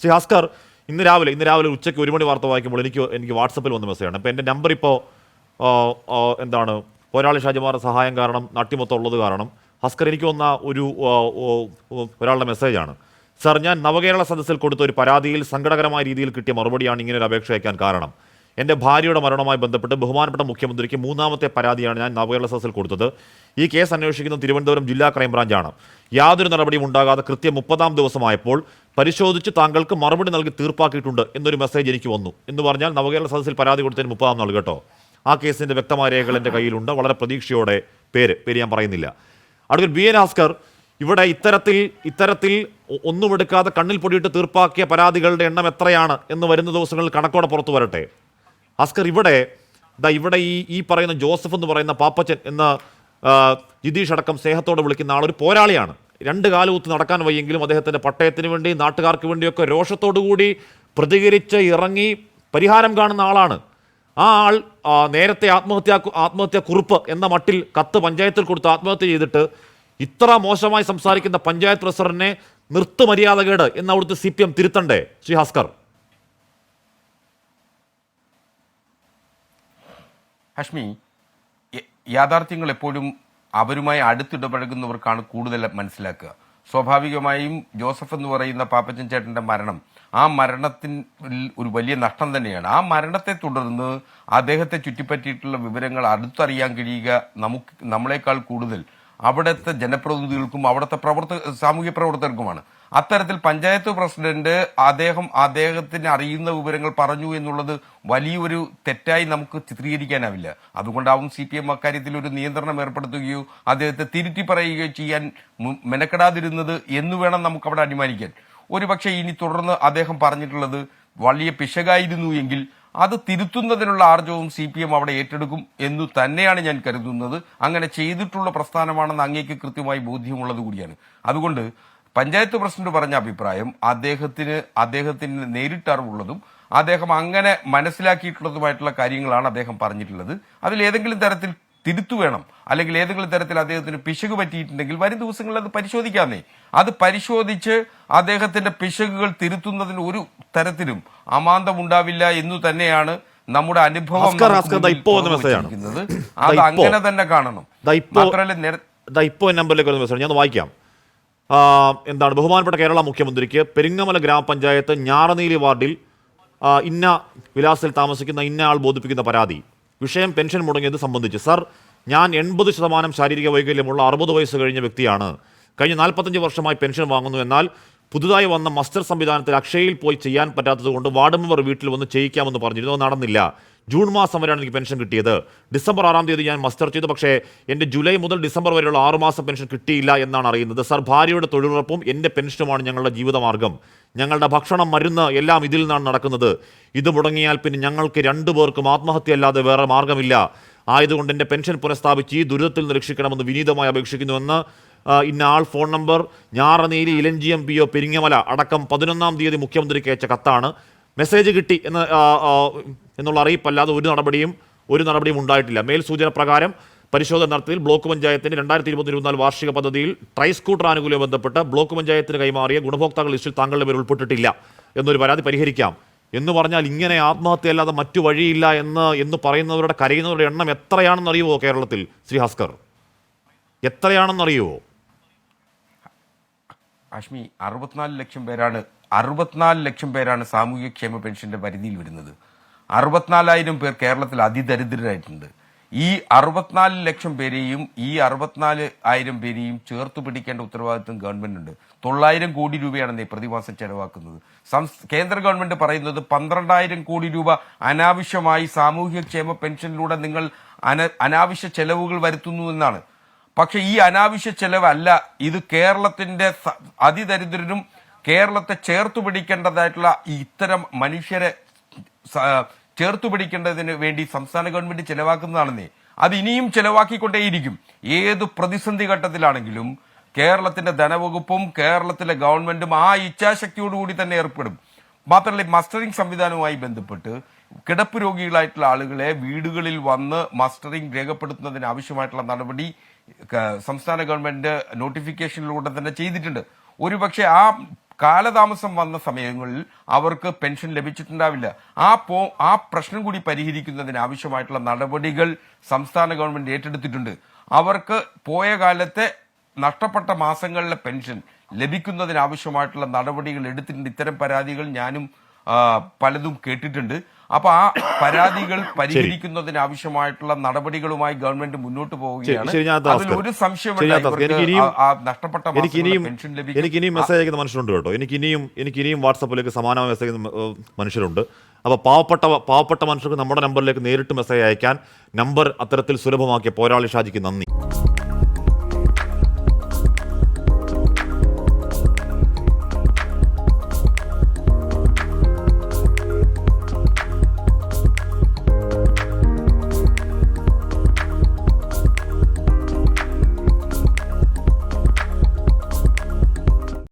ശ്രീ ഭാസ്കർ, ഇന്ന് രാവിലെ ഉച്ചയ്ക്ക് 1 മണി വാർത്ത വായിക്കുമ്പോൾ എനിക്ക് വാട്സപ്പിൽ വന്ന മെസ്സേജാണ്. അപ്പോൾ എൻ്റെ നമ്പർ ഇപ്പോൾ എന്താണ് പോരാളി ഷാജിമാരുടെ സഹായം കാരണം നാട്ടിമൊത്തം ഉള്ളത് കാരണം ഭാസ്കർ എനിക്ക് വന്ന ഒരാളുടെ മെസ്സേജാണ്. സാർ, ഞാൻ നവകേരള സദസ്സിൽ കൊടുത്ത ഒരു പരാതിയിൽ സങ്കടകരമായ രീതിയിൽ കിട്ടിയ മറുപടിയാണ് ഇങ്ങനെ ഒരു അപേക്ഷ അയക്കാൻ കാരണം. എൻ്റെ ഭാര്യയുടെ മരണവുമായി ബന്ധപ്പെട്ട് ബഹുമാനപ്പെട്ട മുഖ്യമന്ത്രിക്ക് 3ാമത്തെ പരാതിയാണ് ഞാൻ നവകേരള സദസ്സിൽ കൊടുത്തത്. ഈ കേസ് അന്വേഷിക്കുന്ന തിരുവനന്തപുരം ജില്ലാ ക്രൈംബ്രാഞ്ചാണ്. യാതൊരു നടപടിയും ഉണ്ടാകാതെ കൃത്യം 30ാം ദിവസമായപ്പോൾ പരിശോധിച്ച് താങ്കൾക്ക് മറുപടി നൽകി തീർപ്പാക്കിയിട്ടുണ്ട് എന്നൊരു മെസ്സേജ് എനിക്ക് വന്നു എന്ന് പറഞ്ഞാൽ നവകേരള സദസ്സിൽ പരാതി കൊടുത്തതിന് 30ാം നാൾ കേട്ടോ. ആ കേസിൻ്റെ വ്യക്തമായ രേഖകൾ എൻ്റെ കയ്യിലുണ്ട്. വളരെ പ്രതീക്ഷയോടെ പേര് ഞാൻ പറയുന്നില്ല. അഡ്വക്കേറ്റ് ബി എൻ ഭാസ്കർ, ഇവിടെ ഇത്തരത്തിൽ ഒന്നും എടുക്കാതെ കണ്ണിൽ പൊടിയിട്ട് തീർപ്പാക്കിയ പരാതികളുടെ എണ്ണം എത്രയാണ് എന്ന് വരുന്ന ദിവസങ്ങളിൽ കണക്കോടെ പുറത്തു വരട്ടെ. ഭാസ്കർ, ഇവിടെ ഈ പറയുന്ന ജോസഫ് എന്ന് പറയുന്ന പാപ്പച്ചൻ എന്ന ജിതീഷ് അടക്കം സ്നേഹത്തോടെ വിളിക്കുന്ന ആളൊരു പോരാളിയാണ്. 2 കാലുകുത്തി നടക്കാൻ വയ്യെങ്കിലും അദ്ദേഹത്തിൻ്റെ പട്ടയത്തിന് വേണ്ടി നാട്ടുകാർക്ക് വേണ്ടിയൊക്കെ രോഷത്തോടുകൂടി പ്രതികരിച്ച് ഇറങ്ങി പരിഹാരം കാണുന്ന ആളാണ്. ആ ആൾ നേരത്തെ ആത്മഹത്യാ കുറിപ്പ് എന്ന മട്ടിൽ കത്ത് പഞ്ചായത്തിൽ കൊടുത്ത് ആത്മഹത്യ ചെയ്തിട്ട് ഇത്ര മോശമായി സംസാരിക്കുന്ന പഞ്ചായത്ത് പ്രസിഡന്റിനെ നിർത്തുമര്യാദകേട് എന്ന് അവിടുത്തെ CPM തിരുത്തണ്ടേ ശ്രീ ഭാസ്കർ? ഹഷ്മി, യാഥാർത്ഥ്യങ്ങൾ എപ്പോഴും അവരുമായി അടുത്തിടപഴകുന്നവർക്കാണ് കൂടുതൽ മനസ്സിലാക്കുക. സ്വാഭാവികമായും ജോസഫ് എന്ന് പറയുന്ന പാപ്പച്ചൻ ചേട്ടന്റെ മരണം ആ മരണത്തിൽ ഒരു വലിയ നഷ്ടം തന്നെയാണ്. ആ മരണത്തെ തുടർന്ന് അദ്ദേഹത്തെ ചുറ്റിപ്പറ്റിയിട്ടുള്ള വിവരങ്ങൾ അടുത്തറിയാൻ കഴിയുക നമ്മളെക്കാൾ കൂടുതൽ അവിടുത്തെ ജനപ്രതിനിധികൾക്കും അവിടുത്തെ സാമൂഹ്യ പ്രവർത്തകർക്കുമാണ്. അത്തരത്തിൽ പഞ്ചായത്ത് പ്രസിഡന്റ് അദ്ദേഹത്തിന് അറിയുന്ന വിവരങ്ങൾ പറഞ്ഞു എന്നുള്ളത് വലിയൊരു തെറ്റായി നമുക്ക് ചിത്രീകരിക്കാനാവില്ല. അതുകൊണ്ടാവും CPM അക്കാര്യത്തിൽ ഒരു നിയന്ത്രണം ഏർപ്പെടുത്തുകയോ അദ്ദേഹത്തെ തിരുത്തി പറയുകയോ ചെയ്യാൻ മെനക്കെടാതിരുന്നത് എന്ന് വേണം നമുക്ക് അവിടെ അനുമാനിക്കാൻ. ഒരുപക്ഷെ ഇനി തുടർന്ന് അദ്ദേഹം പറഞ്ഞിട്ടുള്ളത് വലിയ പിശകായിരുന്നു എങ്കിൽ അത് തിരുത്തുന്നതിനുള്ള ആർജവും CPM അവിടെ ഏറ്റെടുക്കും എന്നു തന്നെയാണ് ഞാൻ കരുതുന്നത്. അങ്ങനെ ചെയ്തിട്ടുള്ള പ്രസ്ഥാനമാണെന്ന് അങ്ങേക്ക് കൃത്യമായി ബോധ്യമുള്ളത് കൂടിയാണ്. അതുകൊണ്ട് പഞ്ചായത്ത് പ്രസിഡന്റ് പറഞ്ഞ അഭിപ്രായം അദ്ദേഹത്തിന് നേരിട്ടറിവുള്ളതും അദ്ദേഹം അങ്ങനെ മനസ്സിലാക്കിയിട്ടുള്ളതുമായിട്ടുള്ള കാര്യങ്ങളാണ് അദ്ദേഹം പറഞ്ഞിട്ടുള്ളത്. അതിൽ ഏതെങ്കിലും തരത്തിൽ തിരുത്തു വേണം, അല്ലെങ്കിൽ ഏതെങ്കിലും തരത്തിൽ അദ്ദേഹത്തിന് പിശക് പറ്റിയിട്ടുണ്ടെങ്കിൽ വരും ദിവസങ്ങളിൽ അത് പരിശോധിക്കാന്നേ. അത് പരിശോധിച്ച് അദ്ദേഹത്തിന്റെ പിശകുകൾ തിരുത്തുന്നതിന് ഒരു തരത്തിലും അമാന്തം ഉണ്ടാവില്ല എന്നു തന്നെയാണ് നമ്മുടെ അനുഭവം. അത് അങ്ങനെ തന്നെ കാണണം. ഞാൻ വായിക്കാം. എന്താണ് ബഹുമാനപ്പെട്ട കേരള മുഖ്യമന്ത്രിക്ക് പെരിങ്ങമല ഗ്രാമപഞ്ചായത്ത് ഞാറനീലി വാർഡിൽ ഇന്ന വിലാസിൽ താമസിക്കുന്ന ഇന്ന ആൾ ബോധിപ്പിക്കുന്ന പരാതി. വിഷയം പെൻഷൻ മുടങ്ങിയത് സംബന്ധിച്ച്. സർ, ഞാൻ 80% ശാരീരിക വൈകല്യമുള്ള 60 വയസ്സ് കഴിഞ്ഞ വ്യക്തിയാണ്. കഴിഞ്ഞ 45 വർഷമായി പെൻഷൻ വാങ്ങുന്നു. എന്നാൽ പുതുതായി വന്ന മസ്റ്റർ സംവിധാനത്തിൽ അക്ഷയയിൽ പോയി ചെയ്യാൻ പറ്റാത്തതുകൊണ്ട് വാർഡ് മെമ്പർ വീട്ടിൽ വന്ന് ചെയ്യിക്കാമെന്ന് പറഞ്ഞിരുന്നു. അത് നടന്നില്ല. ജൂൺ മാസം വരെയാണ് എനിക്ക് പെൻഷൻ കിട്ടിയത്. ഡിസംബർ 6-ാം തീയതി ഞാൻ മസ്റ്റർ ചെയ്തു. പക്ഷേ എൻ്റെ ജൂലൈ മുതൽ ഡിസംബർ വരെയുള്ള 6 മാസം പെൻഷൻ കിട്ടിയില്ല എന്നാണ് അറിയുന്നത്. സർ, ഭാര്യയുടെ തൊഴിലുറപ്പും എൻ്റെ പെൻഷനുമാണ് ഞങ്ങളുടെ ജീവിതമാർഗം. ഞങ്ങളുടെ ഭക്ഷണം, മരുന്ന് എല്ലാം ഇതിൽ നിന്നാണ് നടക്കുന്നത്. ഇത് മുടങ്ങിയാൽ പിന്നെ ഞങ്ങൾക്ക് 2 പേർക്കും ആത്മഹത്യ അല്ലാതെ വേറെ മാർഗമില്ല. ആയതുകൊണ്ട് എൻ്റെ പെൻഷൻ പുനഃസ്ഥാപിച്ച് ഈ ദുരിതത്തിൽ നിന്ന് രക്ഷിക്കണമെന്ന് വിനീതമായി അപേക്ഷിക്കുന്നുവെന്ന് ഇന്ന ആൾ phone number Njaraneeli Elanchiyam PO Peringamala അടക്കം 11-ാം തീയതി മുഖ്യമന്ത്രിക്ക് അയച്ച കത്താണ്. മെസ്സേജ് കിട്ടി എന്നുള്ള അറിയിപ്പല്ലാതെ ഒരു നടപടിയും ഉണ്ടായിട്ടില്ല. മേൽ സൂചന പ്രകാരം പരിശോധന നടത്തിയതിൽ ബ്ലോക്ക് പഞ്ചായത്തിന് 2023-24 വാർഷിക പദ്ധതിയിൽ ട്രൈ സ്കൂട്ടർ ആനുകൂല്യം ബന്ധപ്പെട്ട് ബ്ലോക്ക് പഞ്ചായത്തിന് കൈമാറിയ ഗുണഭോക്താക്കൾ ലിസ്റ്റിൽ താങ്കളുടെ പേര് ഉൾപ്പെട്ടിട്ടില്ല എന്നൊരു പരാതി പരിഹരിക്കാം എന്ന് പറഞ്ഞാൽ ഇങ്ങനെ ആത്മഹത്യ അല്ലാതെ മറ്റു വഴിയില്ല എന്ന് പറയുന്നവരുടെ കരയുന്നവരുടെ എണ്ണം എത്രയാണെന്നറിയുമോ കേരളത്തിൽ ശ്രീ ഭാസ്കർ? എത്രയാണെന്നറിയുമോ? അഷ്മി, 64 ലക്ഷം പേരാണ് സാമൂഹ്യക്ഷേമ പെൻഷന്റെ പരിധിയിൽ വരുന്നത്. 64,000 പേർ കേരളത്തിൽ അതിദരിദ്രരായിട്ടുണ്ട്. ഈ 64 ലക്ഷം പേരെയും 64,000 പേരെയും ചേർത്ത് പിടിക്കേണ്ട ഉത്തരവാദിത്വം ഗവൺമെന്റുണ്ട്. 900 കോടി രൂപയാണ് പ്രതിമാസം ചെലവാക്കുന്നത്. കേന്ദ്ര ഗവൺമെന്റ് പറയുന്നത് 12,000 കോടി രൂപ അനാവശ്യമായി സാമൂഹ്യക്ഷേമ പെൻഷനിലൂടെ നിങ്ങൾ അനാവശ്യ ചെലവുകൾ വരുത്തുന്നു എന്നാണ്. പക്ഷെ ഈ അനാവശ്യ ചെലവല്ല ഇത്. കേരളത്തിന്റെ അതിദരിദ്രരും കേരളത്തെ ചേർത്തു പിടിക്കേണ്ടതായിട്ടുള്ള ഇത്തരം മനുഷ്യരെ ചേർത്തു പിടിക്കേണ്ടതിന് വേണ്ടി സംസ്ഥാന ഗവൺമെന്റ് ചെലവാക്കുന്നതാണെന്നേ. അത് ഇനിയും ചെലവാക്കിക്കൊണ്ടേയിരിക്കും. ഏത് പ്രതിസന്ധി ഘട്ടത്തിലാണെങ്കിലും കേരളത്തിന്റെ ധനവകുപ്പും കേരളത്തിലെ ഗവൺമെന്റും ആ ഇച്ഛാശക്തിയോടുകൂടി തന്നെ ഏർപ്പെടും. മാത്രമല്ല, മസ്റ്ററിംഗ് സംവിധാനവുമായി ബന്ധപ്പെട്ട് കിടപ്പ് രോഗികളായിട്ടുള്ള ആളുകളെ വീടുകളിൽ വന്ന് മസ്റ്ററിംഗ് രേഖപ്പെടുത്തുന്നതിന് ആവശ്യമായിട്ടുള്ള നടപടി സംസ്ഥാന ഗവൺമെന്റ് നോട്ടിഫിക്കേഷനിലൂടെ തന്നെ ചെയ്തിട്ടുണ്ട്. ഒരുപക്ഷെ ആ കാലതാമസം വന്ന സമയങ്ങളിൽ അവർക്ക് പെൻഷൻ ലഭിച്ചിട്ടുണ്ടാവില്ല. ആ പ്രശ്നം കൂടി പരിഹരിക്കുന്നതിന് ആവശ്യമായിട്ടുള്ള നടപടികൾ സംസ്ഥാന ഗവൺമെന്റ് ഏറ്റെടുത്തിട്ടുണ്ട്. അവർക്ക് പോയ കാലത്തെ നഷ്ടപ്പെട്ട മാസങ്ങളിലെ പെൻഷൻ ലഭിക്കുന്നതിനാവശ്യമായിട്ടുള്ള നടപടികൾ എടുത്തിട്ടുണ്ട്. ഇത്തരം പരാതികൾ ഞാനും പലതും കേട്ടിട്ടുണ്ട്. അപ്പൊ ആ പരാതികൾ പരിഹരിക്കുന്നതിനാവശ്യമായിട്ടുള്ള നടപടികളുമായി ഗവൺമെന്റ് മുന്നോട്ട് പോവുകയാണ്. അതിൽ ഒരു സംശയമില്ല, നഷ്ടപ്പെട്ട പെൻഷൻ ലഭിക്കും. എനിക്ക് ഇനിയും മെസ്സേജ് അയക്കുന്ന മനുഷ്യരുണ്ട് കേട്ടോ. എനിക്ക് ഇനിയും വാട്സാപ്പിലേക്ക് സമാനമായ മെസ്സേജ് അയക്കുന്ന മനുഷ്യരുണ്ട്. അപ്പോൾ പാവപ്പെട്ട മനുഷ്യർക്ക് നമ്മുടെ നമ്പറിലേക്ക് നേരിട്ട് മെസ്സേജ് അയക്കാൻ നമ്പർ അത്തരത്തിൽ സുലഭമാക്കിയ പോരാളി ഷാജിക്ക് നന്ദി.